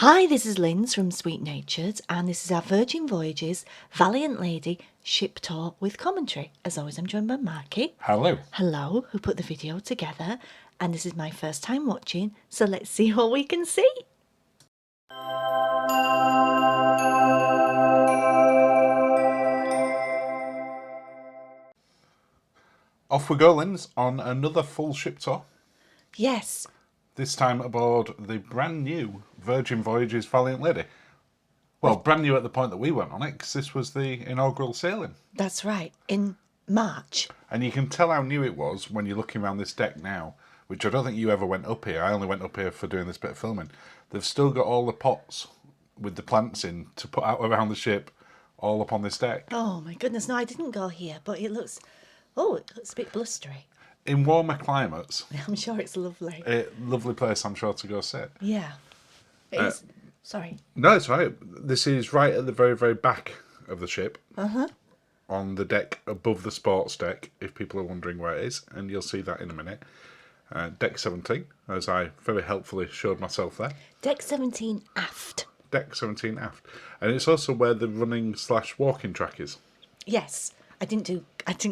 Hi, this is Linz from Sweet Natured, and this is our Virgin Voyages Valiant Lady ship tour with commentary. As always, I'm joined by Marky. Hello. Hello, who put the video together, and this is my first time watching, so let's see what we can see. Off we go, Linz, on another full ship tour. Yes. This time aboard the brand new Virgin Voyages Valiant Lady. Well, brand new at the point that we went on it, because this was the inaugural sailing. That's right, in March. And you can tell how new it was when you're looking around this deck now, which I don't think you ever went up here. I only went up here for doing this bit of filming. They've still got all the pots with the plants in to put out around the ship, all up on this deck. Oh my goodness, no, I didn't go here, but it looks a bit blustery. In warmer climates. I'm sure it's lovely. Lovely place, I'm sure, to go sit. Yeah. It is. Sorry. No, it's right. This is right at the very, very back of the ship. Uh-huh. On the deck above the sports deck, if people are wondering where it is, and you'll see that in a minute. Deck 17, as I very helpfully showed myself there. Deck 17 aft. Deck 17 aft. And it's also where the running/walking track is. Yes. I didn't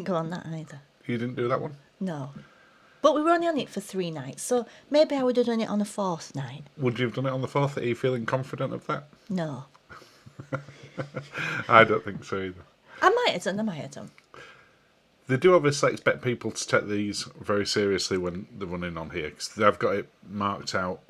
go on that either. You didn't do that one? No. But we were only on it for 3 nights, so maybe I would have done it on a 4th night. Would you have done it on the 4th? Are you feeling confident of that? No. I don't think so either. I might have done. They do obviously expect people to take these very seriously when they're running on here, because they've got it marked out.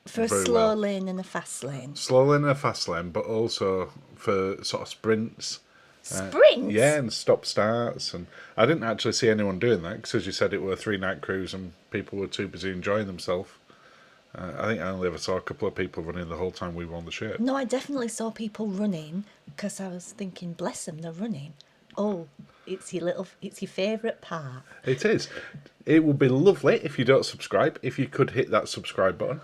For a slow lane and a fast lane. Slow lane and a fast lane, but also for sort of sprints. Sprints? Yeah, and stop-starts. And I didn't actually see anyone doing that, because as you said, it were a 3-night cruise and people were too busy enjoying themselves. I think I only ever saw a couple of people running the whole time we were on the ship. No, I definitely saw people running, because I was thinking, bless them, they're running. Oh, it's your favourite part. It is. It would be lovely if you don't subscribe, if you could hit that subscribe button.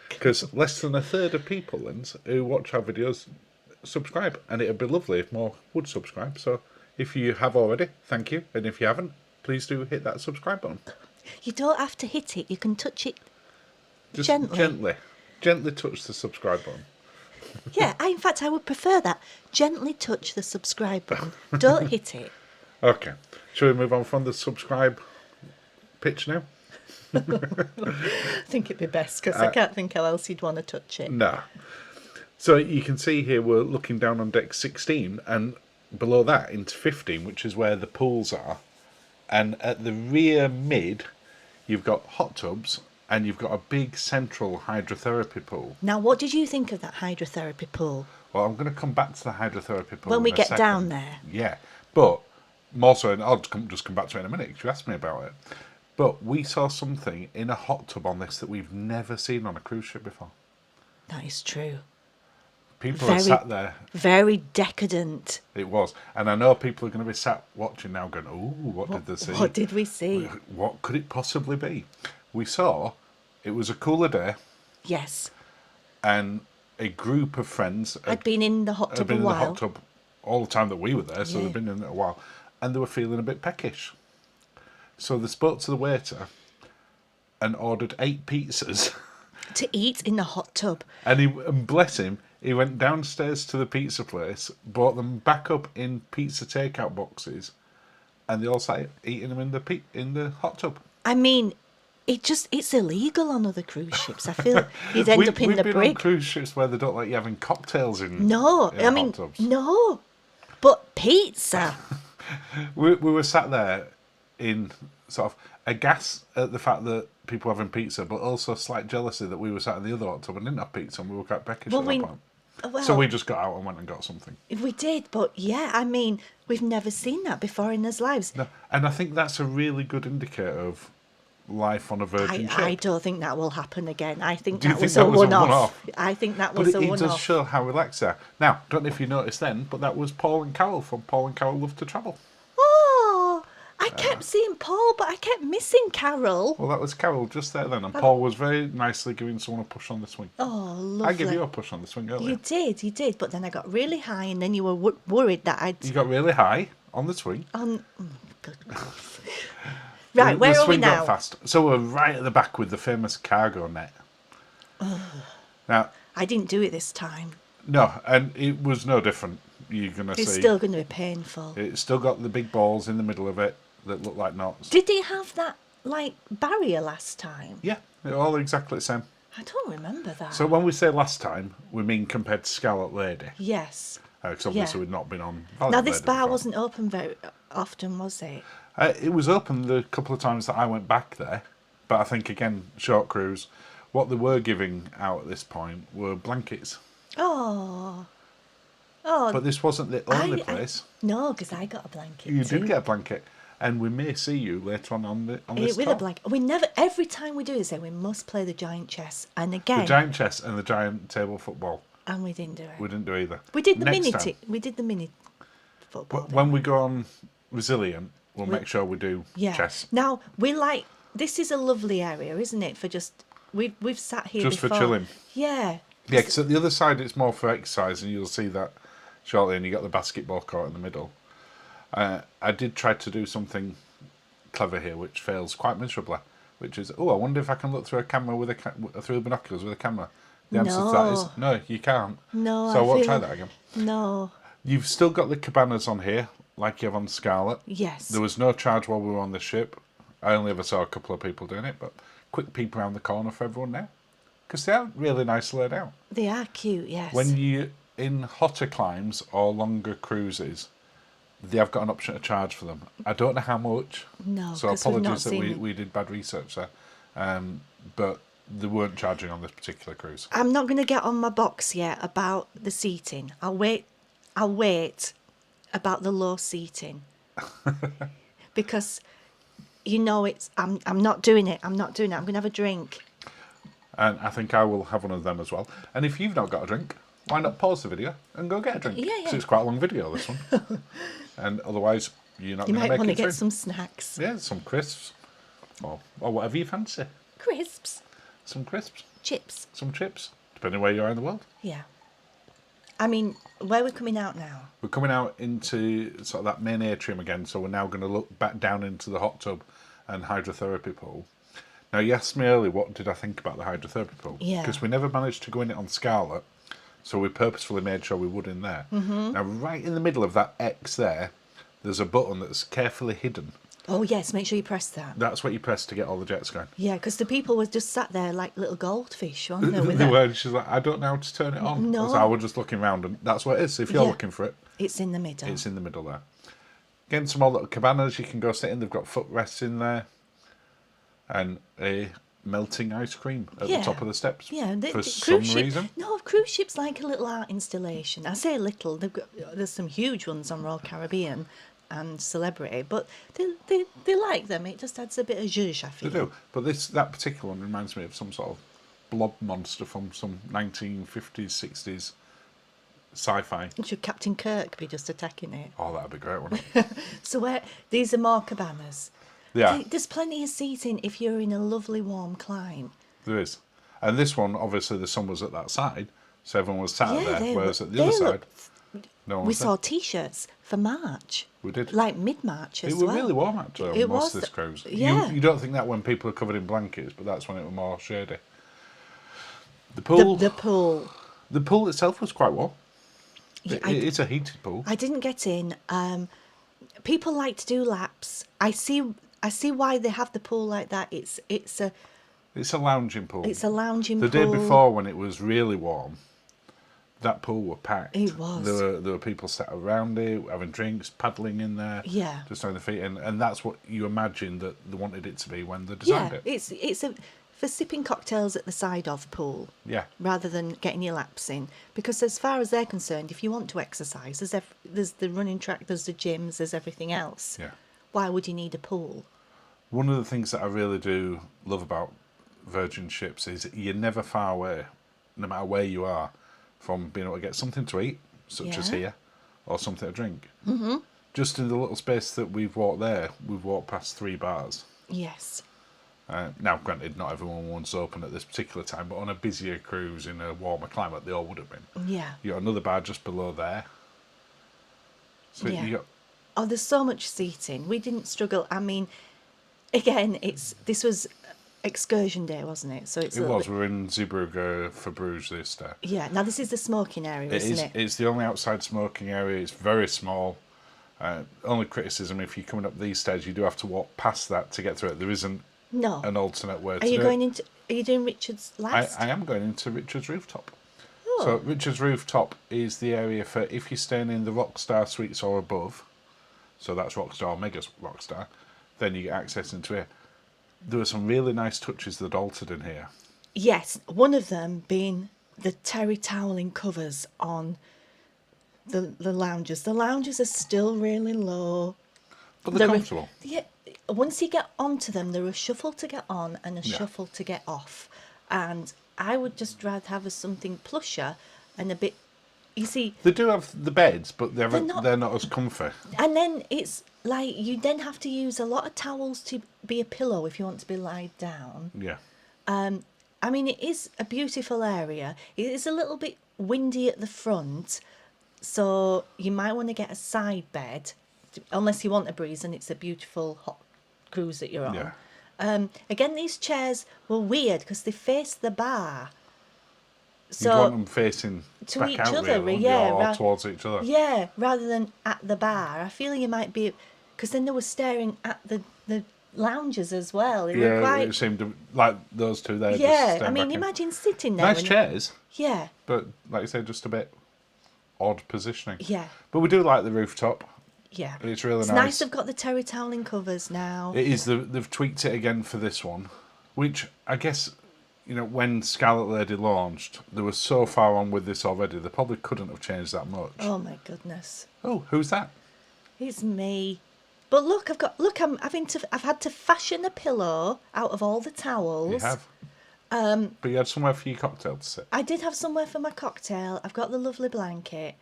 Because less than a third of people, Linz, who watch our videos subscribe. And it would be lovely if more would subscribe. So if you have already, thank you. And if you haven't, please do hit that subscribe button. You don't have to hit it. You can touch it Just gently. Gently touch the subscribe button. Yeah, in fact, I would prefer that. Gently touch the subscribe button. Don't hit it. Okay. Shall we move on from the subscribe pitch now? I think it'd be best, because I can't think how else you'd want to touch it. Nah. So you can see here we're looking down on deck 16, and below that into 15, which is where the pools are. And at the rear mid, you've got hot tubs, and you've got a big central hydrotherapy pool. Now, what did you think of that hydrotherapy pool? Well, I'm going to come back to the hydrotherapy pool When we in a get second. down there. Yeah, but more so, and I'll just come back to it in a minute, because you asked me about it. But we saw something in a hot tub on this that we've never seen on a cruise ship before. That is true. People are sat there. Very decadent. It was. And I know people are going to be sat watching now going, ooh, what did they see? What did we see? What could it possibly be? We saw, it was a cooler day, Yes. and a group of friends I'd been in the hot had tub been a in while. the hot tub all the time that we were there, so Yeah. they'd been in it a while. And they were feeling a bit peckish. So they spoke to the waiter and ordered 8 pizzas. To eat in the hot tub. And bless him, he went downstairs to the pizza place, brought them back up in pizza takeout boxes, and they all sat eating them in the hot tub. I mean, it's illegal on other cruise ships. I feel you'd end up in the We've been on brig. cruise ships where they don't like you having cocktails in No, in I mean, hot tubs. no. But pizza. We were sat there in sort of aghast at the fact that people were having pizza, but also slight jealousy that we were sat in the other hot tub and didn't have pizza, and we were quite peckish at that point. Well, So we just got out and went and got something. we did, but yeah, I mean, we've never seen that before in our lives. No, and I think that's a really good indicator of life on a Virgin ship. I don't think that will happen again. I think Do you that think was that a was a one-off. one-off? I think that But was a it does one-off. show how relaxed they are. Now, don't know if you noticed then, but that was Paul and Carol from Paul and Carol Love to Travel. Oh, I kept seeing Paul, but I kept missing Carol. Well, that was Carol just there then, and Paul was very nicely giving someone a push on the swing. Oh, lovely. I gave you a push on the swing earlier. You did, but then I got really high, and then you were worried that I'd... You got really high on the swing. Good grief. Right, where the are we swing now? got fast. So we're right at the back with the famous cargo net. Now, I didn't do it this time. No, and it was no different. You're going to It's see. still going to be painful. It's still got the big balls in the middle of it that look like knots. Did it have that, like, barrier last time? Yeah, they're all exactly the same. I don't remember that. So when we say last time, we mean compared to Scarlet Lady. Yes. Because obviously Yeah. we'd not been on Now, Valiant this Lady bar before. wasn't open very often, was it? It was open the couple of times that I went back there. But I think, again, short cruise, what they were giving out at this point were blankets. Oh. Oh. But this wasn't the only place. No, because I got a blanket You too. did get a blanket. And we may see you later on this With tour. a blanket. We never, every time we do this, we must play the giant chess. And again, The giant chess and the giant table football. and we didn't do it. We didn't do either. We did the Next mini. time, We did the mini football. when we go on Resilient, we'll make sure we do chess. Now this is a lovely area, isn't it? For just we've sat here Just for before. chilling. Yeah. Yeah, because at the other side it's more for exercise, and you'll see that shortly. And you got the basketball court in the middle. I did try to do something clever here, which fails quite miserably. Which is, I wonder if I can look through a camera with through the binoculars with a camera. The answer to that is no, you can't. No. So I won't feel- try that again. No. You've still got the cabanas on here, like you have on Scarlet. Yes. There was no charge while we were on the ship. I only ever saw a couple of people doing it, but quick peep around the corner for everyone now. Because they are really nice laid out. They are cute. Yes. When you're in hotter climes or longer cruises, they have got an option to charge for them. I don't know how much. No, So 'cause we've not apologies that seen it. we did bad research there. But they weren't charging on this particular cruise. I'm not going to get on my box yet about the seating. I'll wait about the low seating because I'm not doing it. I'm not doing it. I'm going to have a drink. And I think I will have one of them as well. And if you've not got a drink, why not pause the video and go get a drink? Yeah, yeah. Because it's quite a long video, this one. And otherwise, you're not You going to might make want to it through. get some snacks. Yeah, some crisps. Or whatever you fancy. Crisps. Some crisps. Chips. Some chips. Depending where you are in the world. Yeah. I mean, where we're coming out now? We're coming out into sort of that main atrium again, so we're now going to look back down into the hot tub and hydrotherapy pool. Now, you asked me earlier what did I think about the hydrotherapy pool. Yeah. Because we never managed to go in it on Scarlet, so we purposefully made sure we would in there. Mm-hmm. Now, right in the middle of that X there, there's a button that's carefully hidden. Oh, yes, make sure you press that. That's what you press to get all the jets going. Yeah, because the people were just sat there like little goldfish, weren't they? With They their- were, and she's like, I don't know how to turn it on. No. So I was just looking around, and that's what it is. If you're Yeah. looking for it, It's in the middle. it's in the middle there. Again, some more little cabanas you can go sit in. They've got footrests in there. And a melting ice cream at the top of the steps. Yeah, for some reason. No, cruise ships like a little art installation. I say little. There's some huge ones on Royal Caribbean and Celebrity, but they like them. It just adds a bit of zhuzh, I They feel. do. But that particular one reminds me of some sort of blob monster from some 1950s, 60s sci-fi. Should Captain Kirk be just attacking it? Oh, that'd be great, wouldn't it? So these are more cabanas. Yeah, There's plenty of seating if you're in a lovely warm climb. there is. And this one, obviously, the sun was at that side, so everyone was sat Yeah, there. Whereas at the they other look- side, no one We was saw there. T-shirts for March. We did. Like mid-March as It was well. really warm actually It on most was of this cruise. yeah. You don't think that when people are covered in blankets, but that's when it was more shady. The pool, The pool. the pool itself was quite warm. Yeah, It's a heated pool. I didn't get in. People like to do laps. I see why they have the pool like that. It's a lounging pool. it's a lounging The pool. day before, when it was really warm, that pool were packed. It was. There were people sat around it, having drinks, paddling in there. Yeah. Just having their feet in, and that's what you imagined that they wanted it to be when they designed Yeah, it. it's a for sipping cocktails at the side of pool. Yeah. Rather than getting your laps in, because as far as they're concerned, if you want to exercise, there's the running track, there's the gyms, there's everything else. Yeah. Why would you need a pool? One of the things that I really do love about Virgin ships is you're never far away, no matter where you are, from being able to get something to eat, such as Yeah. here, or something to drink. Mm-hmm. Just in the little space that we've walked there, we've walked past 3 bars. Yes. Now, granted, not everyone was open at this particular time, but on a busier cruise in a warmer climate, they all would have been. Yeah. You got another bar just below there. So Yeah. you got Oh, there's so much seating. We didn't struggle. I mean, again, this was excursion day, wasn't it? So it's It was. We were in Zeebrugge for Bruges this day. Yeah. Now this is the smoking area, isn't it? It's the only outside smoking area. It's very small. Only criticism, if you're coming up these stairs, you do have to walk past that to get through it. There isn't No. an alternate way to Are you do going it. into? Are you doing Richard's last? I am going into Richard's Rooftop. Oh. So Richard's Rooftop is the area for if you're staying in the Rockstar Suites or above. So that's Rockstar, Mega Rockstar. Then you get access into it. There were some really nice touches that altered in here. Yes, one of them being the terry toweling covers on the lounges. The lounges are still really low. But they're comfortable. Yeah, once you get onto them, they're a shuffle to get on and a Yeah. shuffle to get off. And I would just rather have something plusher and a bit. You see, They do have the beds, but they're not- not as comfy. and then it's like you then have to use a lot of towels to be a pillow if you want to be lied down. Yeah. I mean, it is a beautiful area. It is a little bit windy at the front, so you might want to get a side bed, unless you want a breeze and it's a beautiful hot cruise that you're on. Yeah. Again, these chairs were weird because they face the bar. You'd want So them facing to back each out, other, really, wouldn't you? yeah, Or towards each other. yeah, rather than at the bar. I feel you might be, because then they were staring at the lounges as well. They were Yeah, quite, it seemed like those two there. just yeah. staring I mean, back in. imagine sitting there. Nice and- chairs, Yeah, but like you say, just a bit odd positioning. yeah. But we do like the rooftop. Yeah. It's really It's nice. nice they've got the terry toweling covers now. It is. They've tweaked it again for this one, which I guess, when Scarlet Lady launched, they were so far on with this already. They probably couldn't have changed that much. Oh my goodness. Oh, who's that? It's me. But look, I've had to fashion a pillow out of all the towels. You have. But you had somewhere for your cocktail to sit. I did have somewhere for my cocktail. I've got the lovely blanket.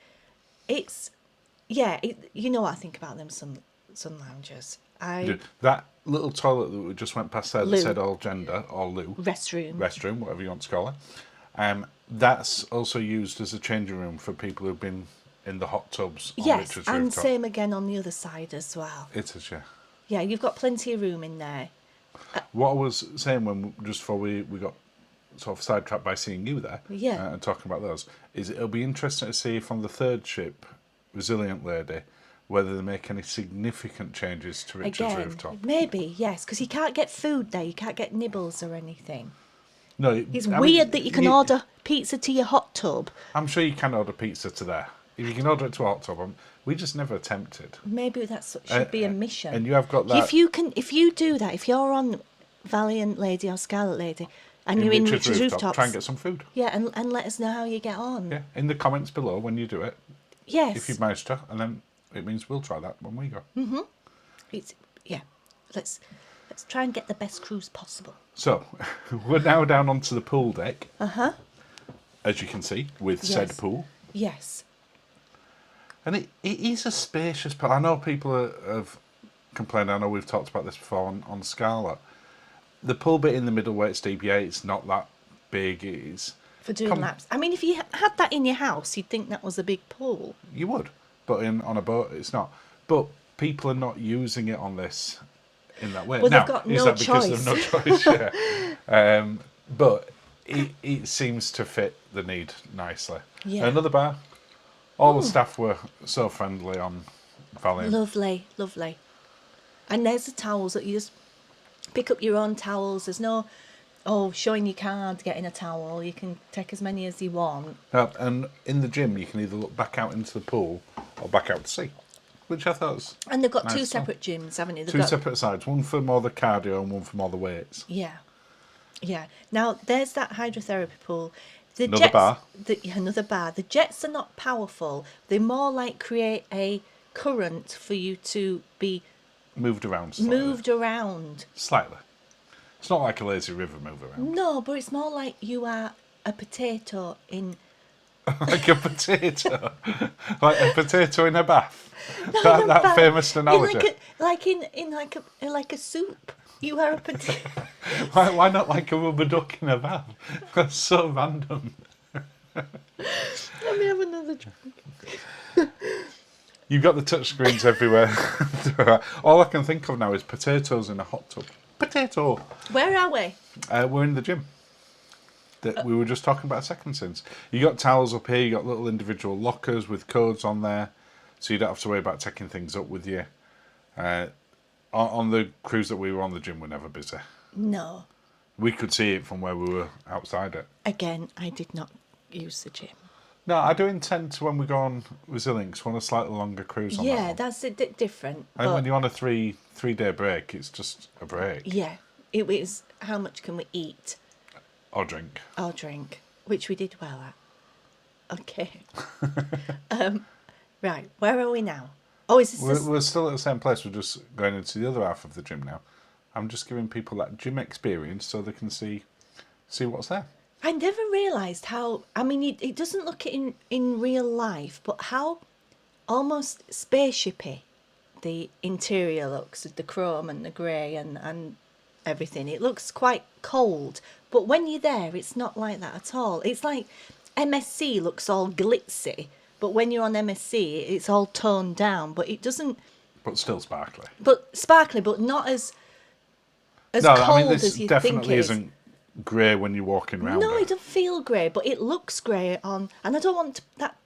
It's, yeah, you know what I think about them sun loungers. That little toilet that we just went past there that Loo. said all gender, or loo, restroom. whatever you want to call it. That's also used as a changing room for people who've been in the hot tubs on Yes, Richard's and Rooftop. same again on the other side as well. It is, yeah. Yeah, you've got plenty of room in there. What I was saying just before we got sort of sidetracked by seeing you there, Yeah. and talking about those, is it'll be interesting to see if on the third ship, Resilient Lady, whether they make any significant changes to Richard's Again, Rooftop. maybe, yes, because you can't get food there. You can't get nibbles or anything. No, It's I mean, weird that you can order pizza to your hot tub. I'm sure you can order pizza to there. If you can order it to a hot tub, we just never attempted. Maybe that should be a mission. And you have got that If you do that, if you're on Valiant Lady or Scarlet Lady, and you're in Richard's Rooftop, try and get some food. yeah, and let us know how you get on. Yeah, in the comments below when you do it, Yes, if you've managed to, and then it means we'll try that when we go. it's yeah. Let's try and get the best cruise possible. So, we're now down onto the pool deck. Uh-huh. As you can see, with said Yes. pool. Yes. And it is a spacious pool. I know people have complained, I know we've talked about this before on Scarlet. The pool bit in the middle where it's deep, yeah, it's not that big. It is. For doing laps. I mean, if you had that in your house, you'd think that was a big pool. You would. But on a boat, it's not. But people are not using it on this in that way. Well, now, they've got is no that because choice. they've no choice? Yeah. But it seems to fit the need nicely. Yeah. Another bar. All the staff were so friendly on Valiant. Lovely, lovely. And there's the towels that you just pick up your own towels. There's no, showing your card, getting a towel. You can take as many as you want. And in the gym, you can either look back out into the pool or back out to sea, which I thought was And they've got nice two as well. separate gyms, haven't you? They've Two got, separate sides, one for more the cardio and one for more the weights. Yeah. Yeah. Now, there's that hydrotherapy pool. The Another bar. Another bar. The jets are not powerful. They more like create a current for you to be Moved around slightly. moved around. Slightly. It's not like a lazy river move around. No, but it's more like you are a potato in... Like a potato. Like a potato in a bath. No, that not that bad. famous analogy. In like a soup. You are a potato. Why not like a rubber duck in a bath? That's so random. Let me have another drink. You've got the touch screens everywhere. All I can think of now is potatoes in a hot tub. Potato. Where are we? We're in the gym. That we were just talking about a second since. You got towels up here. You got little individual lockers with codes on there, so you don't have to worry about taking things up with you. On the cruise that we were on, the gym were never busy. No. We could see it from where we were outside it. Again, I did not use the gym. No, I do intend to, when we go on Resilience, on a slightly longer cruise on that Yeah, one. that's different. I think when you're on a three-day break, it's just a break. Yeah, it was how much can we eat Or drink. or drink, which we did well at. Okay. Right, where are we now? Oh, is this... We're still at the same place. We're just going into the other half of the gym now. I'm just giving people that gym experience so they can see what's there. I never realised how... I mean, it doesn't look in real life, but how almost spaceshipy the interior looks, with the chrome and the grey and everything. It looks quite cold, but when you're there, it's not like that at all. It's like MSC looks all glitzy, but when you're on MSC, it's all toned down, but it doesn't... But still sparkly. But sparkly, but not as No, cold I mean, this as you think definitely it is. isn't grey when you're walking around No, it. it doesn't feel grey, but it looks grey on... And I don't want that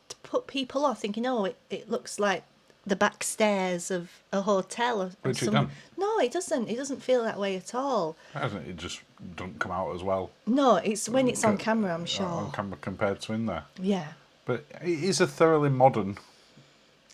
to put people off thinking, oh, it looks like the back stairs of a hotel or Which it something. don't. No, it doesn't. It doesn't feel that way at all. It just doesn't come out as well. No, it's when it's on camera, I'm sure. On camera compared to in there. Yeah. But it is a thoroughly modern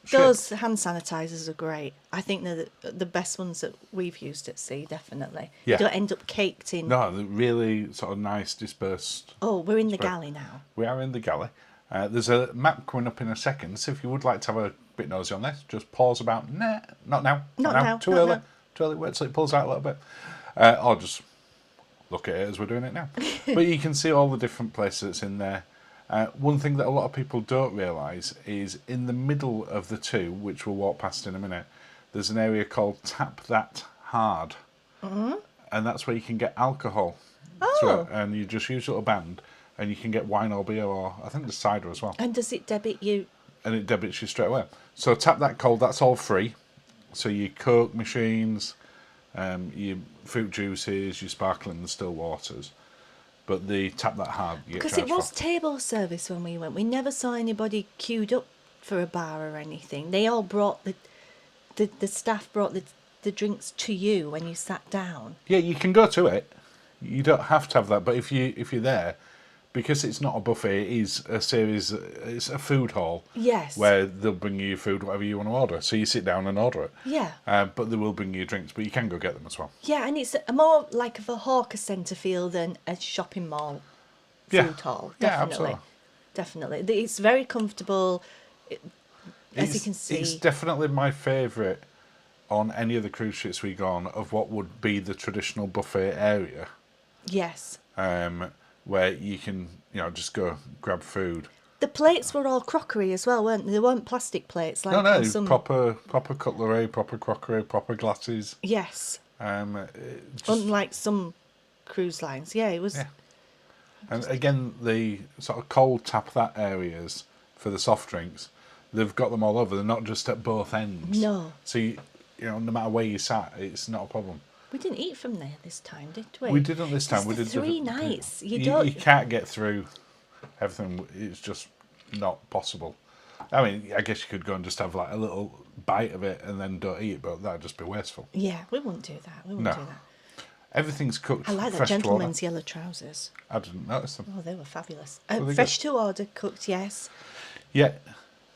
ship. Those hand sanitizers are great. I think they're the best ones that we've used at sea, definitely. Yeah. You don't end up caked in... No, they're really sort of nice, dispersed. Oh, we're in the Spread. galley now. We are in the galley. There's a map coming up in a second, so if you would like to have a bit nosy on this, just pause about, not now. Not now, Too not early. now. Too early, wait till it pulls out a little bit. Or just look at it as we're doing it now. But you can see all the different places that's in there. One thing that a lot of people don't realise is in the middle of the two, which we'll walk past in a minute, there's an area called Tap That Hard. Mm-hmm. And that's where you can get alcohol. Oh. And you just use a little band and you can get wine or beer, or I think there's cider as well. And does it debit you? And it debits you straight away. So Tap That Cold, that's all free. So your Coke machines, your fruit juices, your sparkling and still waters. But the Tap That Hard, you get Because it charged was for. table service when we went. We never saw anybody queued up for a bar or anything. They all brought the staff brought the drinks to you when you sat down. Yeah, you can go to it. You don't have to have that. But if you're there, because it's not a buffet, it is a series. It's a food hall. Yes. Where they'll bring you your food, whatever you want to order. So you sit down and order it. Yeah. But they will bring you drinks, but you can go get them as well. Yeah, and it's a more like of a hawker centre feel than a shopping mall food hall. Yeah, Definitely. absolutely. Definitely. It's very comfortable. As you can see. It's definitely my favourite on any of the cruise ships we go on of what would be the traditional buffet area. Yes. Where you can, just go grab food. The plates were all crockery as well, weren't they? They weren't plastic plates like No, on some... proper cutlery, proper crockery, proper glasses. Yes. Just, Unlike some cruise lines. Yeah, it was... Yeah. And again, the sort of cold tap that areas for the soft drinks, they've got them all over. They're not just at both ends. No. So, no matter where you sat, it's not a problem. We didn't eat from there this time, did we? We didn't this time. It's We the did 3 nights. You You can't get through everything. It's just not possible. I mean, I guess you could go and just have like a little bite of it and then don't eat, but that'd just be wasteful. Yeah, we wouldn't do that. We wouldn't do that. Everything's cooked. I like that fresh to order. gentleman's yellow trousers. I didn't notice them. Oh, they were fabulous. they Fresh to order, cooked, yes. Yeah,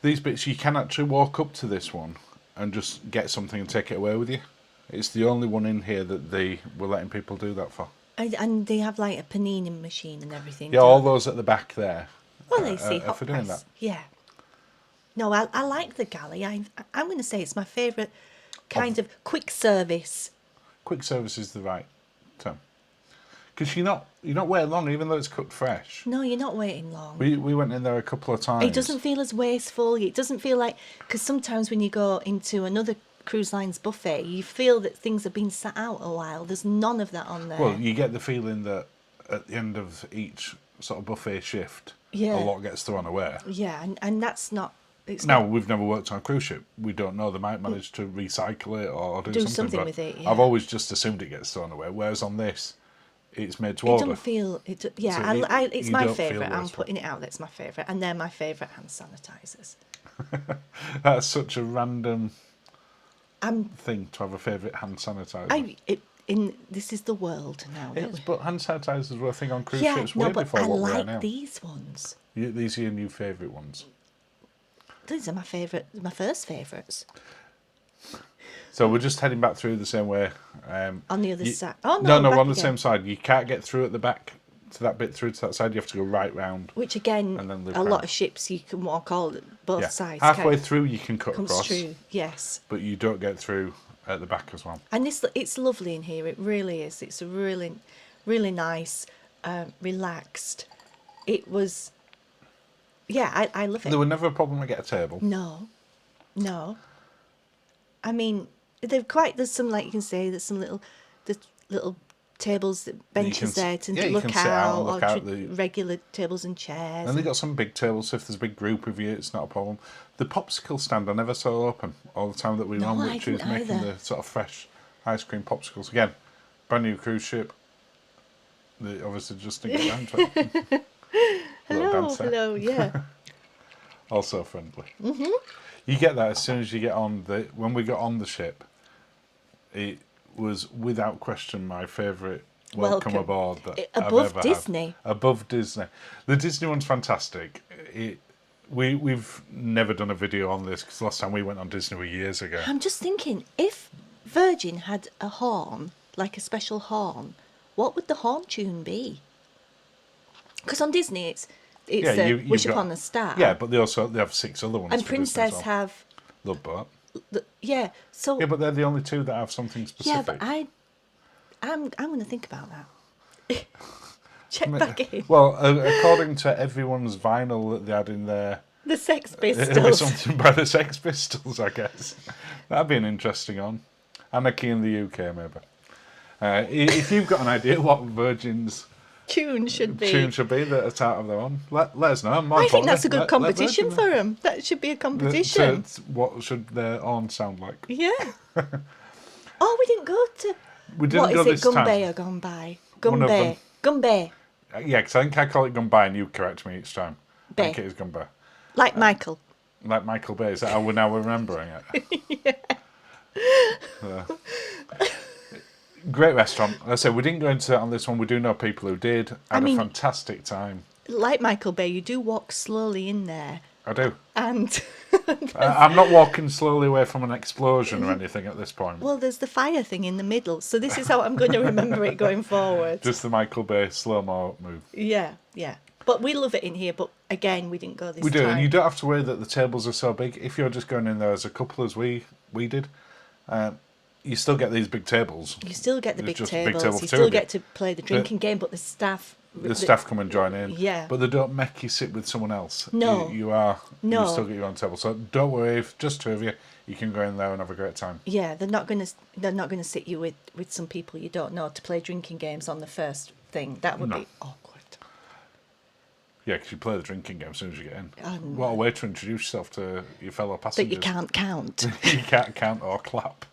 these bits you can actually walk up to this one and just get something and take it away with you. It's the only one in here that they were letting people do that for. And they have like a panini machine and everything. Yeah, all those at the back there. Well, they see are hot for doing press. that. Yeah. No, I like the galley. I'm going to say it's my favourite kind of quick service. Quick service is the right term. Because you're not waiting long, even though it's cooked fresh. No, you're not waiting long. We went in there a couple of times. It doesn't feel as wasteful. It doesn't feel like... Because sometimes when you go into another cruise line's buffet, you feel that things have been sat out a while. There's none of that on there. Well, you get the feeling that at the end of each sort of buffet shift, Yeah. a lot gets thrown away. Yeah, and that's not It's Now, not, we've never worked on a cruise ship. We don't know. They might manage to recycle it or do something. But with it. Yeah. I've always just assumed it gets thrown away. Whereas on this, it's made to It order. don't feel it. Yeah, So it's you my don't feel favourite. I'm wasteful. putting it out. That's my favourite, and they're my favourite hand sanitizers. That's such a random I'm thing to have a favourite hand sanitizer. this is the world now. It That is, but hand sanitizers were a thing on cruise yeah, ships no, way but before I what we are like now. these ones. These are your new favourite ones. These are my favourite, my first favourites. So we're just heading back through the same way. On the other side. Oh No, no, we're back on the again. same side. You can't get through at the back to that bit through to that side. You have to go right round. Which again, And then loop a lot round. of ships you can walk all both Yeah, sides. halfway can't- through you can cut comes across, through. Yes, but you don't get through at the back as well. and it's lovely in here. It really is. It's a really, really nice, relaxed. It was. Yeah, I love it. There were never a problem to get a table. No. I mean, there's some, like you can say, there's some little tables, benches there to you look can sit out and out, look or out the- regular tables and chairs. And they got some big tables, so if there's a big group of you, it's not a problem. The popsicle stand I never saw open all the time that we were No, on, I which is didn't making either. the sort of fresh ice cream popsicles. Again, brand new cruise ship. They obviously just didn't get down to it. Little dance there. hello, yeah. Also friendly. Mm-hmm. You get that as soon as you get on when we got on the ship, it was without question my favourite welcome aboard that I've Above ever Disney. had. Above Disney. The Disney one's fantastic. We've never done a video on this because last time we went on Disney were years ago. I'm just thinking, if Virgin had a horn, like a special horn, what would the horn tune be? Because on Disney it's you've Wish got- Upon a Star. Yeah, but they have 6 other ones. and for Disney as Princess well. have Love Boat. yeah. So Yeah, but they're the only 2 that have something yeah, specific. but I'm going to think about that. Check back in. Well, according to everyone's vinyl that they had in there, The Sex it was Pistols. something by the Sex Pistols, I guess. That'd be an interesting one. Anarchy in the UK, maybe. If you've got an idea what Virgin's Tune should be. tune should be that's out of their own, let us know. I think that's a good competition for them. That should be a competition. What should their own sound like? Yeah. Oh, we didn't go to. We didn't What go is it? this time. Gumbay or Gumbay? One of Gumbay. Gumbay. Yeah, because I think I call it Gumbay and you correct me each time. I think Bay. it is Gumbay. Like Michael. Like Michael Bay. Is that how we're now remembering it? Great restaurant. Like I said, we didn't go into it on this one. We do know people who did. Had a fantastic time. Like Michael Bay, you do walk slowly in there. I do. And, I'm not walking slowly away from an explosion or anything at this point. well, there's the fire thing in the middle. So this is how I'm going to remember it going forward. Just the Michael Bay slow-mo move. Yeah. But we love it in here. But again, we didn't go this time. We do, and you don't have to worry that the tables are so big. If you're just going in there as a couple, as we did, you still get these big tables. You still get the There's big just a big tables. table for You 2 still of you. get to play the drinking game, but the staff. The staff come and join in. Yeah. But they don't make you sit with someone else. No. You No. still get your own table. So don't worry, if just 2 of you, you can go in there and have a great time. Yeah, they're not gonna sit you with some people you don't know to play drinking games on the first thing. That would No. be awkward. Yeah, because you play the drinking game as soon as you get in. And- What a way to introduce yourself to your fellow That passengers. you can't count. You can't count or clap.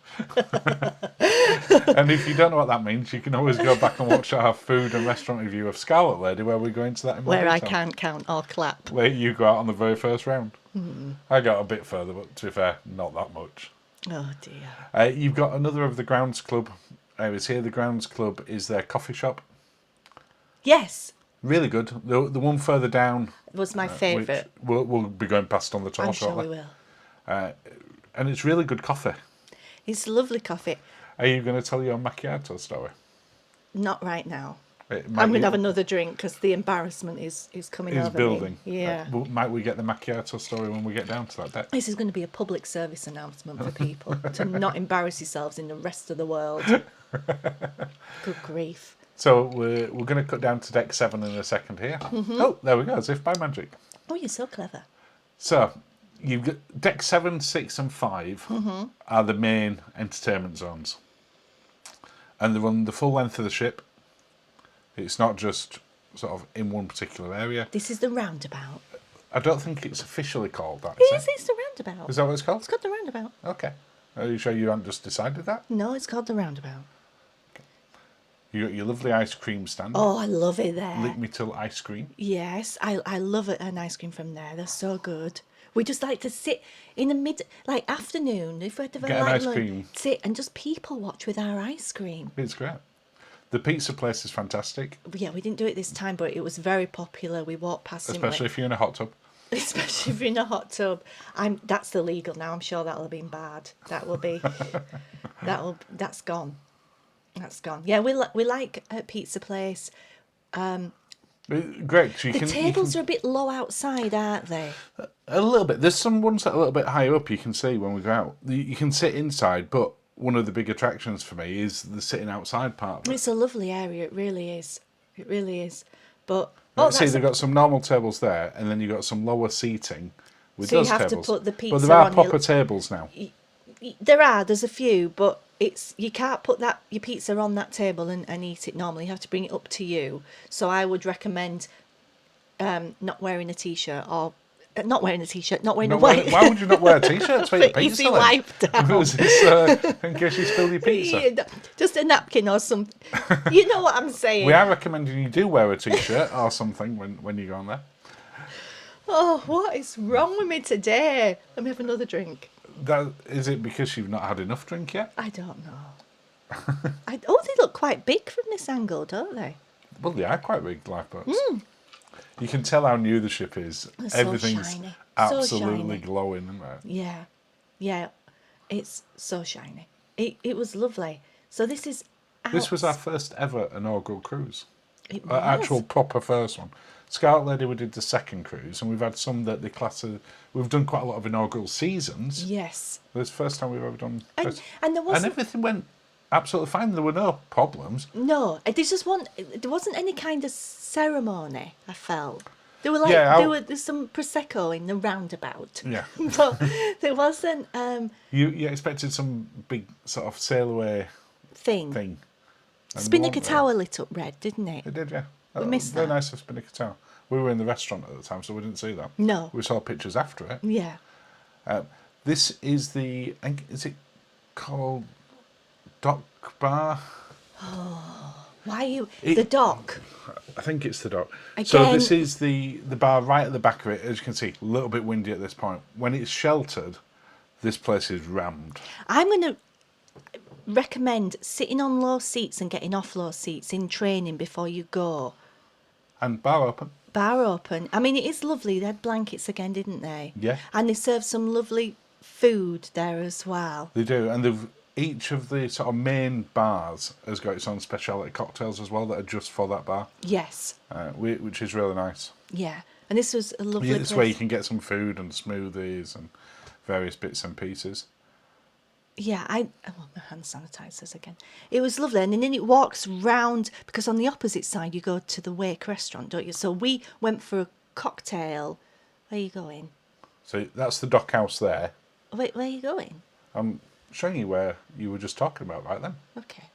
And if you don't know what that means, you can always go back and watch our food and restaurant review of Scarlet Lady, where we go into that in more Where I detail. can't count or clap. Where you go out on the very first round. Mm-hmm. I got a bit further, but to be fair, not that much. Oh dear. You've got another of the Grounds Club areas here. The Grounds Club is their coffee shop. Yes, Really good. The one further down, it was my which favourite. we'll be going past on the tour I'm sure shortly. we will. And it's really good coffee. It's lovely coffee. Are you going to tell your macchiato story? Not right now. It might I'm going be- to have another drink because the embarrassment is coming Is over building. me. Yeah. Might we get the macchiato story when we get down to that deck? This is going to be a public service announcement for people to not embarrass yourselves in the rest of the world. Good grief. So we're going to cut down to deck 7 in a second here. Mm-hmm. Oh, there we go, as if by magic. Oh, you're so clever. So you've got deck 7, 6 and 5 Mm-hmm. are the main entertainment zones. And they run the full length of the ship. It's not just sort of in one particular area. This is the roundabout. I don't think it's officially called that, It is is, it? it's the Roundabout. Is that what it's called? It's called the Roundabout. Okay. Are you sure you haven't just decided that? No, it's called the Roundabout. You got your lovely ice cream stand. Oh, I love it there. Lick Me Till ice cream. Yes, I love an ice cream from there. They're so good. We just like to sit in the afternoon, if we had to Get an ice cream. sit and just people watch with our ice cream. It's great. The pizza place is fantastic, Yeah, we didn't do it this time, but it was very popular. We walked past especially if you're in a hot tub. especially if you're in a hot tub. That's illegal now. I'm sure that'll have been bad. That will be that's gone. That's gone. Yeah, we like a pizza place. Great. 'Cause The tables are a bit low outside, aren't they? a little bit. There's some ones that are a little bit higher up. You can see when we go out. You can sit inside, but one of the big attractions for me is the sitting outside part of it. It's a lovely area. It really is. It really is. But See, they've got some normal tables there, and then you've got some lower seating with So you those have to tables. put the but pizza there are on your- proper tables now. there's a few, but you can't put your pizza on that table and eat it normally. You have to bring it up to you. So I would recommend not wearing a t-shirt or not wearing a t-shirt, not wearing a white. Why would you not wear a t-shirt for your For pizza? easy then? wipe down. Was this, in case you spill your pizza? Yeah, just a napkin or something. You know what I'm saying? We are recommending you do wear a t-shirt or something when you go on there. Oh, what is wrong with me today? Let me have another drink. Is it because you've not had enough drink yet? I don't know. They look quite big from this angle, don't they? Well, they are quite big lifeboats. You can tell how new the ship is. They're so Everything's shiny. So absolutely shiny. glowing, isn't it? Yeah, yeah, it's so shiny. It was lovely. So this is This was our first ever inaugural cruise. It Our was. actual proper first one. Scarlet Lady, we did the second cruise, and we've had some that the class of... We've done quite a lot of inaugural seasons. Yes, But it's the first time we've ever done... and there and wasn't everything went absolutely fine. There were no problems. no. There wasn't any kind of ceremony. I felt there were there's some prosecco in the roundabout. Yeah. But there wasn't You expected some big sort of sail away thing. thing. And Spinnaker one- Tower lit up red, didn't it? It did, yeah. We missed Very that. nice of Spinnaker Tower. We were in the restaurant at the time, so we didn't see that. No. We saw pictures after it. Yeah. This is is it called Dock Bar? Why the dock? I think it's the dock. So Again- this is the bar right at the back of it. As you can see, a little bit windy at this point. When it's sheltered, this place is rammed. I'm going to recommend sitting on low seats and getting off low seats in training before you go. And bar open. Bar open. I mean, it is lovely. They had blankets again, didn't they? Yeah. And they serve some lovely food there as well. They do. And each of the sort of main bars has got its own specialty cocktails as well that are just for that bar, Yes. which is really nice. Yeah. And this was a lovely This way you place. can get some food and smoothies and various bits and pieces. Yeah, my hand sanitizers again. It was lovely, and then it walks round because on the opposite side you go to the Wake restaurant, don't you? So we went for a cocktail. Where are you going? So that's the dock house there. Wait, where are you going? I'm showing you where you were just talking about right then. Okay,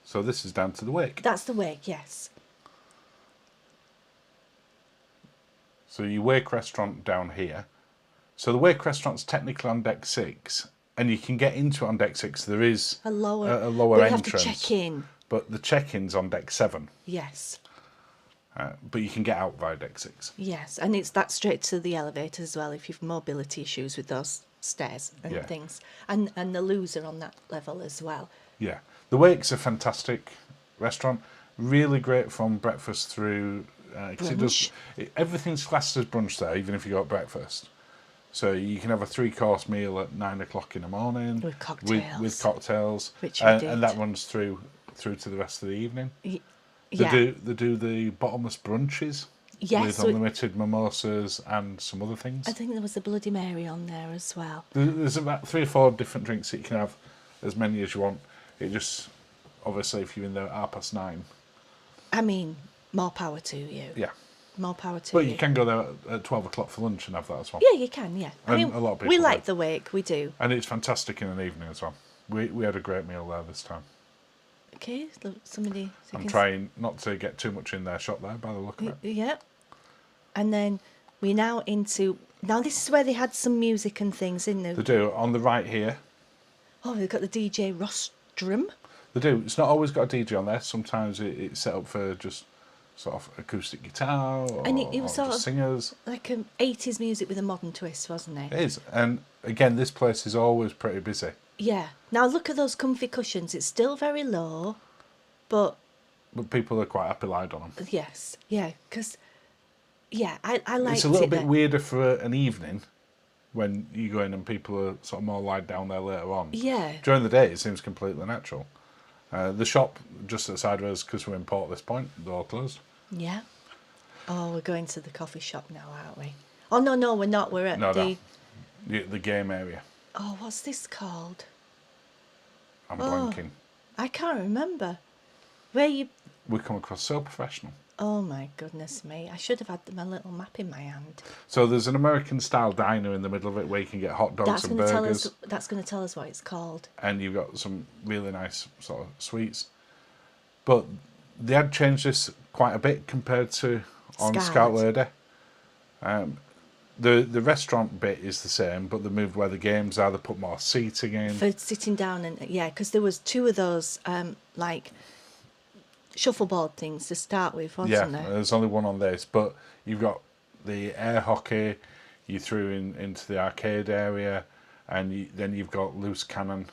So this is down to the Wake. that's the Wake. Yes. So your Wake restaurant down here. So the Wake restaurant's technically on deck 6, and you can get into it on deck 6. There is A lower. a lower but you entrance. have to check in. But the check-in's on deck 7. Yes. But you can get out via deck 6. Yes, and it's that straight to the elevator as well if you've mobility issues with those stairs and Yeah. things. And the loos are on that level as well. Yeah. The Wake's a fantastic restaurant. Really great from breakfast through... 'cause Brunch. Everything's classed as brunch there, even if you go at breakfast. So you can have a 3-course meal at 9 o'clock in the morning. With cocktails. With cocktails. Which we and did. that runs through to the rest of the evening. Yeah. They do the bottomless brunches. Yes, With so unlimited mimosas and some other things. I think there was a Bloody Mary on there as well. There's about 3 or 4 different drinks that you can have, as many as you want. It just, obviously, if you're in there at 9:30. I mean, more power to you. Yeah. More power to But you. you can go there at 12 o'clock for lunch and have that as well. Yeah, you can, yeah. I And mean, a lot of we people like do. the Wake, we do. And it's fantastic in an evening as well. We had a great meal there this time. Okay, look, somebody... I'm trying not to get too much in their shop there by the look of it. Yeah. And then we're now into... Now, this is where they had some music and things in there. They do. On the right here, Oh, they've got the DJ rostrum. they do. It's not always got a DJ on there. Sometimes it's set up for just sort of acoustic guitar or, And it was or sort just of singers. like 80s music with a modern twist, wasn't it? It is. And again, this place is always pretty busy. Yeah. Now, look at those comfy cushions. It's still very low, but... But people are quite happy lying on them. Yes. Yeah, because... Yeah, I liked it. It's a little bit there. weirder for an evening when you go in and people are sort of more lied down there later on. Yeah. During the day, it seems completely natural. The shop just outside of us, because we're in port at this point, they're all closed. Yeah. Oh, we're going to the coffee shop now, aren't we? Oh, no, we're not. We're at The game area. Oh, what's this called? I'm blanking. I can't remember. Where you... We come across so professional. Oh, my goodness me. I should have had my little map in my hand. So there's an American-style diner in the middle of it where you can get hot dogs and burgers. That's going to tell us what it's called. And you've got some really nice sort of sweets. But they had changed this quite a bit compared to on Scout Lady. The restaurant bit is the same, but they moved where the games are. They put more seating in. For sitting down and... Yeah, because there was two of those, like... shuffleboard things to start with, wasn't there? Yeah, there's only one on this, but you've got the air hockey, you threw into the arcade area, and then you've got loose cannon,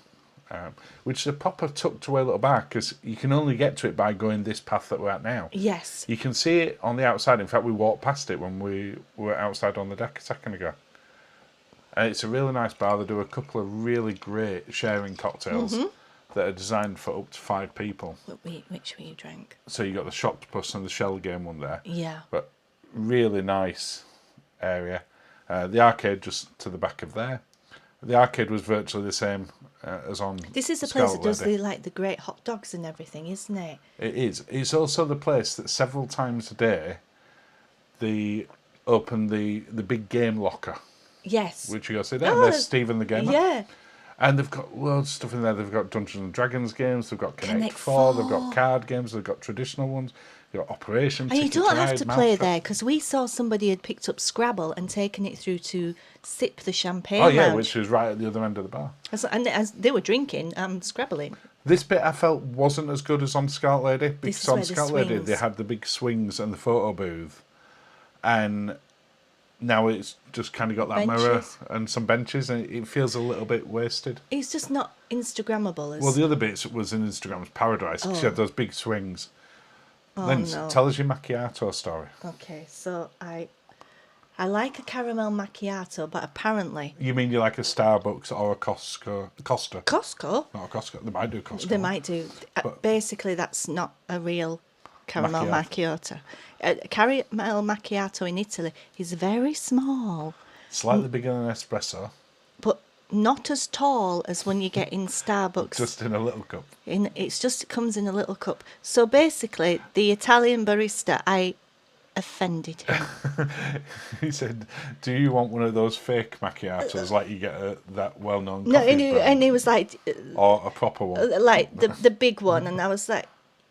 which is a proper tucked away little bar, because you can only get to it by going this path that we're at now. Yes. You can see it on the outside. In fact, we walked past it when we were outside on the deck a second ago. And it's a really nice bar. They do a couple of really great sharing cocktails. Mm-hmm. That are designed for up to 5 people. Which one you drank? So you got the Shocktopus and the Shell game one there. Yeah. But really nice area. The arcade just to the back of there. The arcade was virtually the same as on This is the Scout place that does Lady. the great hot dogs and everything, isn't it? It is. It's also the place that several times a day they open the big game locker. Yes. Which you go sit down. There's Stephen the Gamer. Yeah. And they've got loads of stuff in there. They've got Dungeons and Dragons games. They've got Connect 4. 4. They've got card games. They've got traditional ones. They've got Operation. And you Ticket don't have Ride, to play Mousetrap. there, because we saw somebody had picked up Scrabble and taken it through to sip the champagne Oh yeah, lounge. which was right at the other end of the bar. And as they were drinking, scrabbling. This bit I felt wasn't as good as on Scout Lady, because is on where the Scout Lady swings. they had the big swings and the photo booth, and now it's just kind of got that mirror Benches. and some benches, and it feels a little bit wasted. It's just not Instagrammable. Well, the other bits was in Instagram's paradise, because you had those big swings. Lynn, no. tell us your macchiato story. Okay, so I like a caramel macchiato, but apparently... You mean you like a Starbucks or a Costa? Costco? Not a Costco. They might do Costco. They might do. But- Basically, that's not a real caramel macchiato. Caramel macchiato in Italy is very small, Slightly bigger than an espresso, but not as tall as when you get in Starbucks. just in a little cup. It comes in a little cup. So basically, the Italian barista, I offended him. He said, "Do you want one of those fake macchiatos like you get at that well-known No, coffee and brand, he was like or a proper one?" like the big one, and I was like,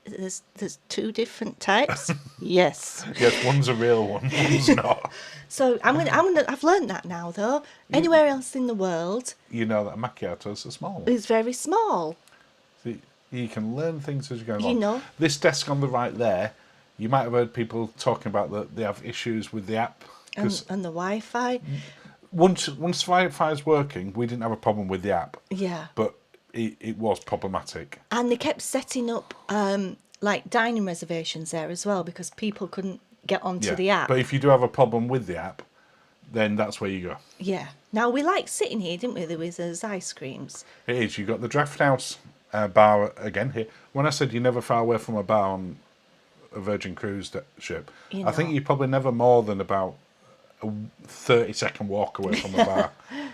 there's two different types. Yes. Yes, one's a real one, one's not. So I've learned that now though. Anywhere else in the world You know that a macchiato's a small one. is very small. So you can learn things as you go along. You know. This desk on the right there, you might have heard people talking about that they have issues with the app. And 'Cause the Wi-Fi. once Wi-Fi's working, we didn't have a problem with the app, Yeah. but it was problematic. And they kept setting up like dining reservations there as well, because people couldn't get onto the app. But if you do have a problem with the app, then that's where you go. Yeah. Now we liked sitting here, didn't we? There was those ice creams. It is. You've got the Draft House bar again here. When I said you're never far away from a bar on a Virgin cruise ship, You I think know. you're probably never more than about a 30-second walk away from a bar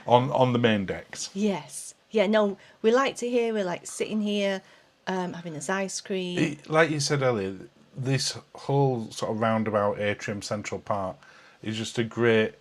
on the main decks. Yes. Yeah, no, we liked it here. We like sitting here, having this ice cream. Like you said earlier, this whole sort of roundabout atrium central part is just a great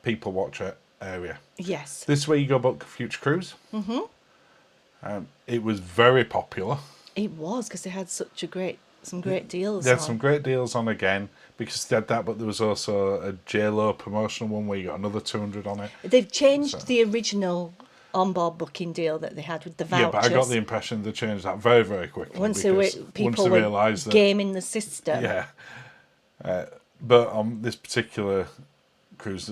people watcher area. Yes. This is where you go book Future Cruise. Mm-hmm. It was very popular. It was, because they had such a great some great deals They had on. some great deals on again because they had that, but there was also a JLo promotional one where you got another 200 on it. They've changed So- the original on-board booking deal that they had with the vouchers. Yeah, but I got the impression they changed that very, very quickly. once because people they were realised that, gaming the system. yeah. But on this particular cruise,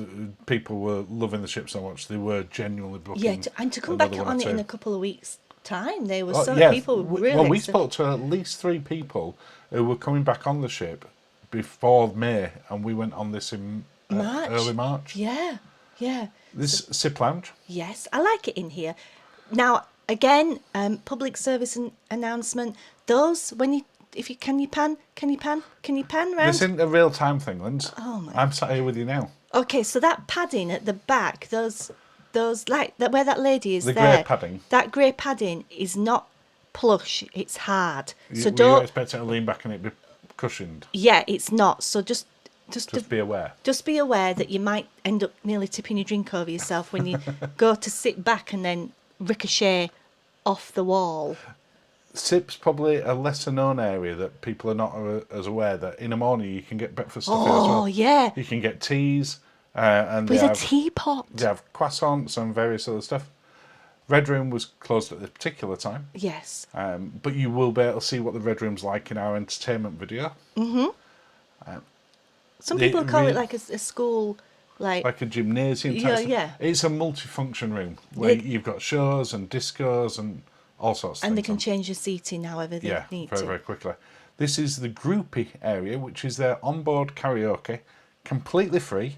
people were loving the ship so much they were genuinely booking. Yeah, and to come back another one on or it in two. a couple of weeks' time, they were Oh, so yeah, people were really. well, we spoke to at least 3 people who were coming back on the ship before May, and we went on this in March. early March. Yeah, yeah. This Sip Lounge. Yes, I like it in here. Now, again, public service announcement. Those if you can you pan round. This isn't a real time thing, Linz. Oh my. I'm sat here with you now. Okay, so that padding at the back, those like that where that lady is The there. grey padding. That grey padding is not plush; it's hard. So Were you don't. expecting to lean back and it be cushioned? Yeah, it's not. So just Be aware. Just be aware that you might end up nearly tipping your drink over yourself when you go to sit back and then ricochet off the wall. Sip's probably a lesser known area that people are not as aware that in the morning you can get breakfast stuff here as well. Oh, yeah. You can get teas and With they a have, teapot. they have croissants and various other stuff. Red Room was closed at this particular time, Yes. but you will be able to see what the Red Room's like in our entertainment video. Some the people call real- it like a school, Like a gymnasium type Yeah, stuff. yeah. It's a multifunction room where They- you've got shows and discos and all sorts of and they things can on. change your seating however they Yeah, need very, to. very quickly. This is the groupie area, which is their onboard karaoke, completely free.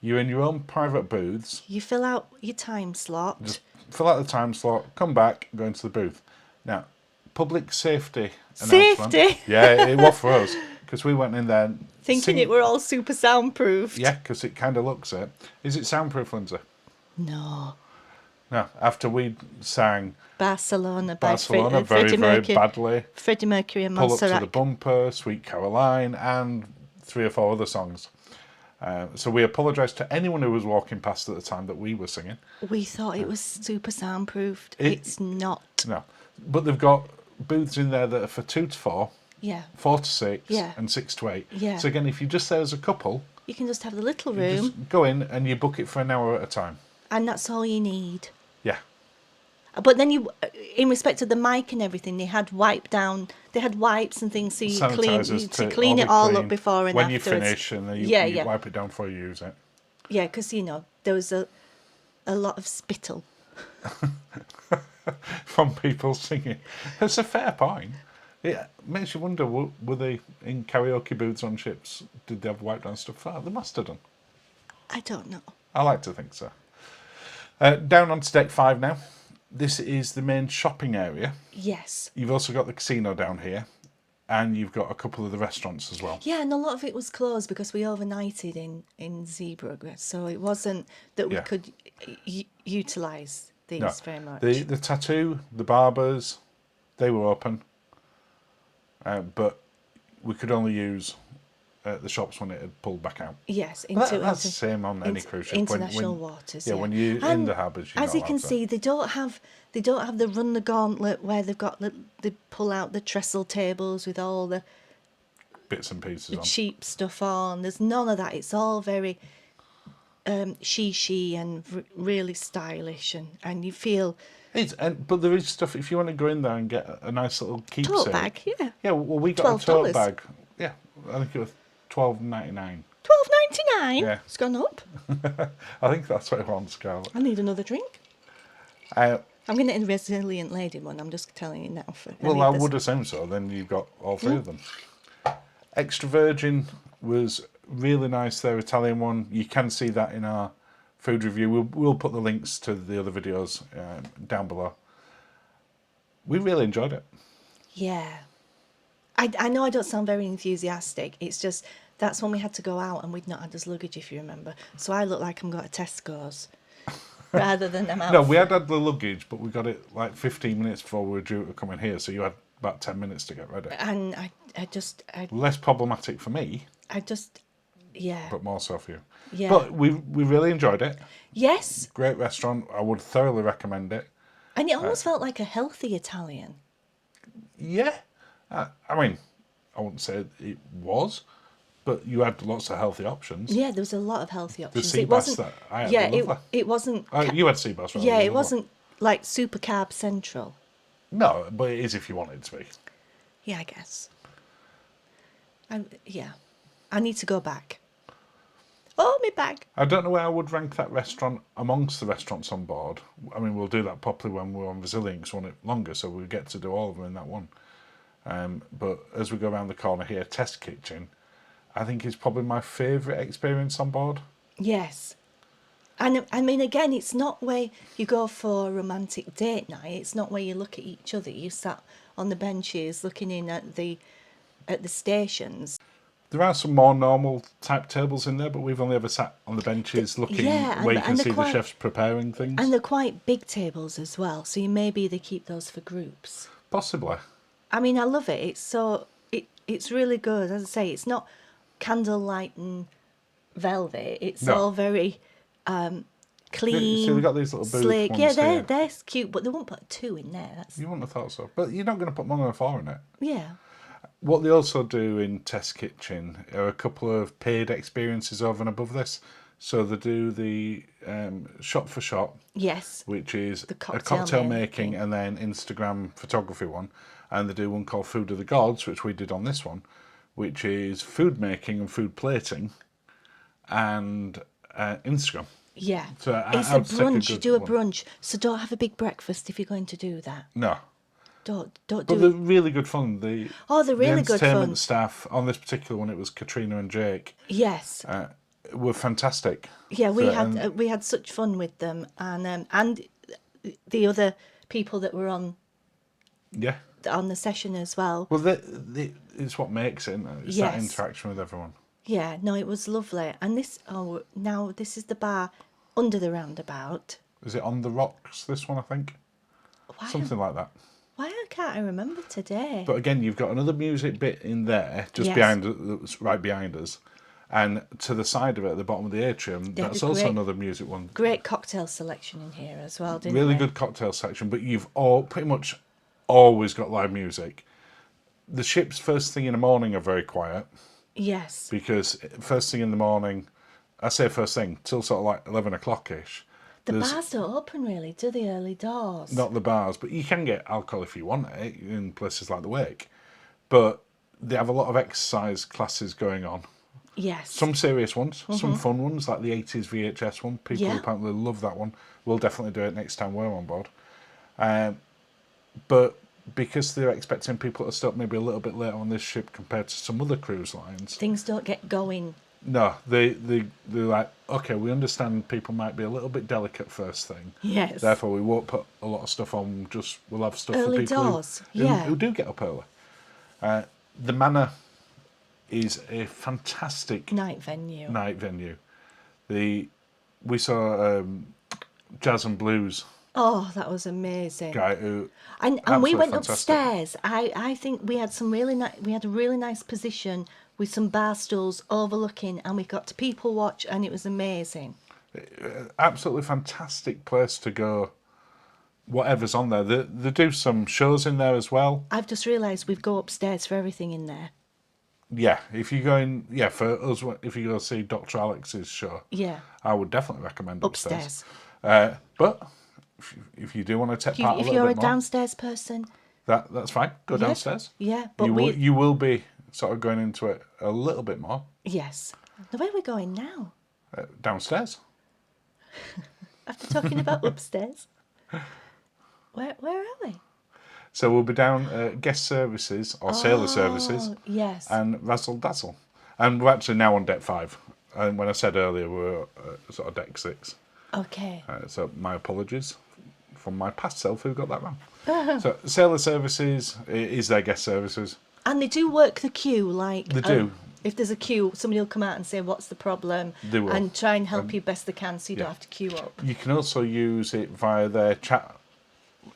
You're in your own private booths. You fill out your time slot. Just fill out the time slot, come back, go into the booth. Now, public safety announcement. Safety? Yeah, it was for us because we went in there Thinking it were all super soundproofed. Yeah, because it kind of looks it. Is it soundproof, Lindsay? No. No. After we sang Barcelona by Barcelona very, Freddie very Mercury. badly, Freddie Mercury and Pull Up to the Montserrat. Bumper, Sweet Caroline, and 3 or 4 other songs. So we apologise to anyone who was walking past at the time that we were singing. We thought it was super soundproofed. It's not. No. But they've got booths in there that are for 2 to 4, Yeah. 4 to 6, Yeah. and 6 to 8. Yeah. So again, if you're just there as a couple, You can just have the little you room, just go in and you book it for an hour at a time. and that's all you need. Yeah. But then in respect of the mic and everything, they had wipes and things so you Sanitizers to clean be it all clean up before and when afterwards. you finish, and then you Yeah. wipe it down before you use it. Yeah, because there was a lot of spittle. From people singing. It's a fair point. It makes you wonder, were they in karaoke booths on ships? Did they have wiped down stuff? Oh, they must have done. I don't know. I like to think so. Down onto deck 5 now. This is the main shopping area. Yes. You've also got the casino down here, and you've got a couple of the restaurants as well. Yeah, and a lot of it was closed because we overnighted in Zeebrugge, so it wasn't that we Yeah. could utilise these No, very much. the tattoo, the barbers, they were open, but we could only use the shops when it had pulled back out. Yes, That's the same on any cruise ship. International waters. Yeah, when you're in And the harbours, you're as not you can allowed to. see, they don't have the run the gauntlet where they pull out the trestle tables with all the Bits and pieces on. cheap stuff on. There's none of that. It's all very she and really stylish, and you feel But there is stuff, if you want to go in there and get a nice little keepsake. tote bag. Yeah, Yeah, well, we got a tote $12. bag. Yeah, I think it was $12.99. $12.99. Yeah. It's gone up. I think that's what it was, Scarlett. I need another drink. Uh, I'm going to get a Resilient Lady one. I'm just telling you now. Well, I would assume so. Then you've got all 3 of them. Extra Virgin was really nice. Their Italian one. You can see that in our food review. We'll put the links to the other videos down below. We really enjoyed it. Yeah. I know I don't sound very enthusiastic. It's just that's when we had to go out and we'd not had us luggage, if you remember. So I look like I'm going to Tesco's rather than I'm out. No, we had the luggage, but we got it like 15 minutes before we were due to come in here. So you had about 10 minutes to get ready. And I Less problematic for me, yeah. but more so for you. Yeah. But we really enjoyed it. Yes. Great restaurant. I would thoroughly recommend it. And it almost felt like a healthy Italian. Yeah. I mean, I wouldn't say it was, but you had lots of healthy options. Yeah, there was a lot of healthy The options. sea It bass wasn't. that I had Yeah, were lovely. it wasn't. You had sea bass, right? Yeah, They it were lovely. wasn't like super carb central. No, but it is if you want it to be. Yeah, I guess. Yeah, I need to go back. Oh, me back. I don't know where I would rank that restaurant amongst the restaurants on board. I mean, we'll do that properly when we're on Resilient, because we want it longer, so we get to do all of them in that one. But as we go around the corner here, Test Kitchen, I think is probably my favourite experience on board. Yes. And I mean, again, it's not where you go for a romantic date night. It's not where you look at each other. You sat on the benches looking in at the stations. There are some more normal type tables in there, but we've only ever sat on the benches looking yeah, where you and can they're see the quite- chefs preparing things. And they're quite big tables as well. So maybe they keep those for groups. Possibly. I mean, I love it. It's really good. As I say, it's not candlelight and velvet. It's No. all very clean. So they've got these little booth slick. ones Yeah, here. they're cute, but they won't put two in there. That's You wouldn't have thought so. But you're not going to put more than 4 in it. yeah. What they also do in Test Kitchen are a couple of paid experiences over and above this. So they do the shot for shot, Yes. which is The a cocktail cocktail making. making and then Instagram photography one. And they do one called Food of the Gods, which we did on this one, which is food making and food plating and Instagram. Yeah. So It's I a would take a brunch. You good do a one. brunch. So don't have a big breakfast if you're going to do that. No. Don't But do they're it. really good fun. They're The really good entertainment fun. staff, on this particular one, it was Katrina and Jake, Yes. were fantastic. Yeah, And we had such fun with them, and the other people that were on yeah. the session as well. Well, it's what makes it, isn't it? It's that Yes. interaction with everyone. Yeah, no, it was lovely. And now this is the bar under the roundabout. Is it on the rocks, this one, I think? Something like that. Why can't I remember today? But again, you've got another music bit in there, just Yes. right behind us. And to the side of it, at the bottom of the atrium, They had that's a also great- another music one. Great cocktail selection in here as well, didn't Really they? good cocktail section, but you've all pretty much always got live music. The ships first thing in the morning are very quiet, Yes. because first thing in the morning, I say first thing, till sort of like 11 o'clock-ish. The there's bars don't open really, do the early doors? not the bars, but you can get alcohol if you want it in places like the Wake. But they have a lot of exercise classes going on. Yes. Some serious ones, some fun ones, like the 80s VHS one. People Yeah. apparently love that one. We'll definitely do it next time we're on board. But because they're expecting people to stop maybe a little bit later on this ship compared to some other cruise lines, Things don't get going. no, they're like, okay, we understand people might be a little bit delicate first thing. Yes. Therefore, we won't put a lot of stuff on. We'll have stuff Early for people doors, who yeah. do get up early. The Manor is a fantastic Night venue. night venue. We saw Jazz and Blues Oh, that was amazing. guy who And we absolutely went fantastic. upstairs. I think we had we had a really nice position with some bar stools overlooking, and we got to people watch, and it was amazing. Absolutely fantastic place to go. Whatever's on there, they do some shows in there as well. I've just realised we go upstairs for everything in there. Yeah, if you go in, for us, if you go see Dr. Alex's show, Yeah, I would definitely recommend upstairs. upstairs. But if you do want to take If, part if a you're little a bit more, downstairs person, that's fine. Go Yeah. downstairs. yeah, but You will be sort of going into it a little bit more yes. Now, where are we going now? downstairs. After talking about upstairs, where are we? So we'll be down guest services or sailor services Oh, yes. and Razzle Dazzle. And we're actually now on deck 5. And when I said earlier, we're sort of deck 6. Okay. So my apologies from my past self who got that wrong. So sailor services is their guest services. And they do work the queue, like They do. If there's a queue, somebody will come out and say, "What's the problem?" They will. and try and help you best they can, so you yeah. don't have to queue up. You can also use it via their chat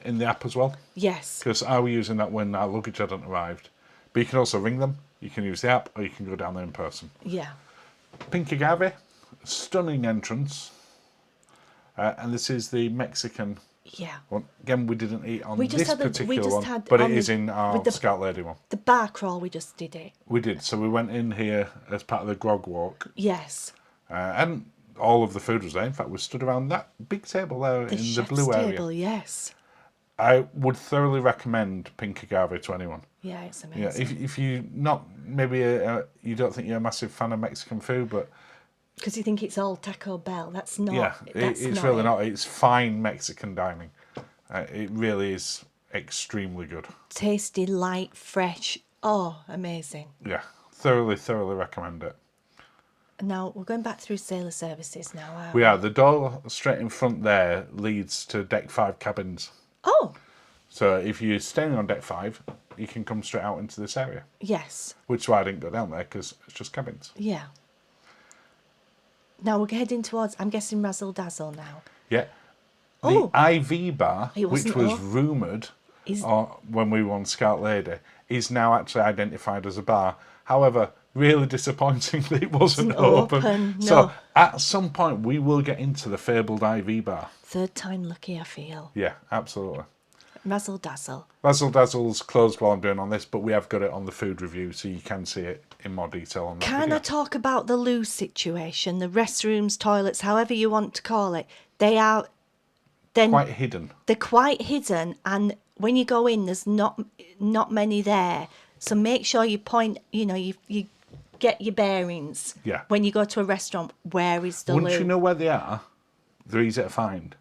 in the app as well. Yes. Because I was using that when our luggage hadn't arrived. But you can also ring them. You can use the app or you can go down there in person. Yeah. Pink Agave, stunning entrance. And this is the Mexican Yeah. Well, again, we didn't eat on We just this had particular one, had but it on is the- in our with the- Scout Lady one. The bar crawl, we just did it. We did. So we went in here as part of the grog walk, Yes. and all of the food was there. In fact, we stood around that big table there The in the chef's blue table, area. yes. I would thoroughly recommend Pink Agave to anyone. Yeah, it's Yeah, amazing. if you not maybe you don't think you're a massive fan of Mexican food, but Because you think it's all Taco Bell. That's not. yeah, That's it's not really it. not. It's fine Mexican dining. It really is extremely good. Tasty, light, fresh. Oh, amazing. Yeah, thoroughly recommend it. Now, we're going back through sailor services now, aren't We are. The door straight in front there leads to deck 5 cabins. Oh, So if you're staying on deck 5, you can come straight out into this area. yes. Which is why I didn't go down there, because it's just cabins. Yeah. Now we're heading towards, I'm guessing, Razzle Dazzle now. Yeah. The Oh. IV bar, It which wasn't was open. rumoured Is- when we were on Scout Lady, is now actually identified as a bar. However, really disappointingly, it wasn't Wasn't open. open, So no. at some point, we will get into the fabled IV bar. Third time lucky, I feel. Yeah, absolutely. Razzle Dazzle. Razzle Dazzle's closed while I'm doing on this, but we have got it on the food review, so you can see it in more detail on that Can video. I talk about the loo situation, the restrooms, toilets, however you want to call it? They are then Quite hidden. they're quite hidden, and when you go in, there's not many there. So make sure you point. You get your bearings. Yeah. When you go to a restaurant, where is the Once loo? you know where they are, they're easy to find,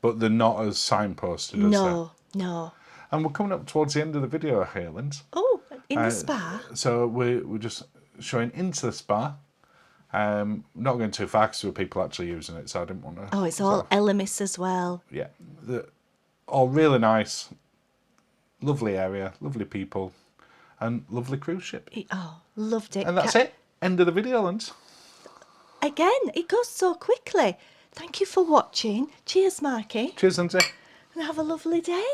but they're not as signposted as No, no. And we're coming up towards the end of the video, Haylands. Oh, in the spa. So we're just showing into the spa. Not going too far because there were people actually using it, so I didn't want to. Oh, it's all Elemis as well. Yeah, all really nice, lovely area, lovely people, and lovely cruise ship. Oh, loved it. And that's it. End of the video, Lens. Again, it goes so quickly. Thank you for watching. Cheers, Marky. Cheers, Lindsay. And have a lovely day.